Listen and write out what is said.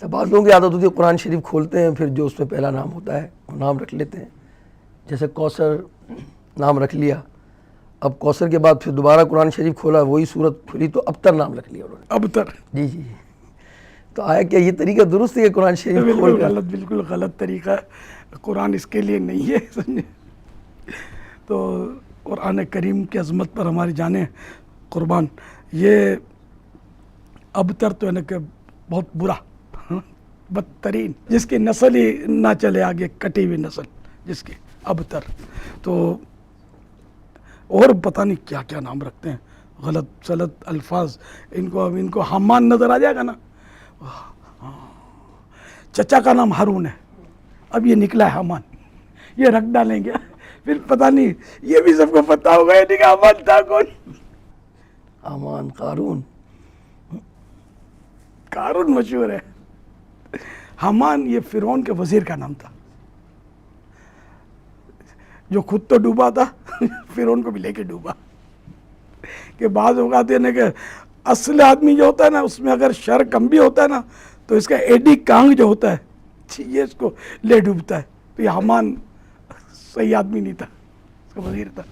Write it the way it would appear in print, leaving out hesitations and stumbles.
بعض لوگوں کی عادت ہوتی ہے قرآن شریف کھولتے ہیں پھر جو اس میں پہلا نام ہوتا ہے وہ نام رکھ لیتے ہیں. جیسے کوثر نام رکھ لیا, اب کوثر کے بعد پھر دوبارہ قرآن شریف کھولا, وہی صورت کھلی تو ابتر نام رکھ لیا انہوں نے. ابتر. جی جی. تو آیا کیا یہ طریقہ درست ہے کہ قرآن شریف کھول کر؟ بالکل غلط طریقہ ہے, قرآن اس کے لیے نہیں ہے سمجھے. تو قرآن کریم کی عظمت پر ہماری جانیں قربان. یہ ابتر تو ہے نا کہ بہت برا, بدترین, جس کی نسل ہی نہ چلے آگے, کٹی ہوئی نسل جس کی, ابتر. تو اور پتہ نہیں کیا کیا نام رکھتے ہیں, غلط سلط الفاظ. ان کو حمان نظر آ جائے گا نا, چچا کا نام ہارون ہے, اب یہ نکلا ہے حمان, یہ رکھ ڈالیں گے, پھر پتہ نہیں, یہ بھی سب کو پتہ ہوگا یہ نہیں کہ حمان تھا کون. حمان, قارون. قارون مشہور ہے, حمان یہ فرعون کے وزیر کا نام تھا, جو خود تو ڈوبا تھا فرعون کو بھی لے کے ڈوبا. کہ بعض اوقات یہ نا کہ اصل آدمی جو ہوتا ہے نا اس میں اگر شر کم بھی ہوتا ہے نا تو اس کا ایڈی کانگ جو ہوتا ہے یہ اس کو لے ڈوبتا ہے. تو یہ حمان صحیح آدمی نہیں تھا, اس کا وزیر تھا.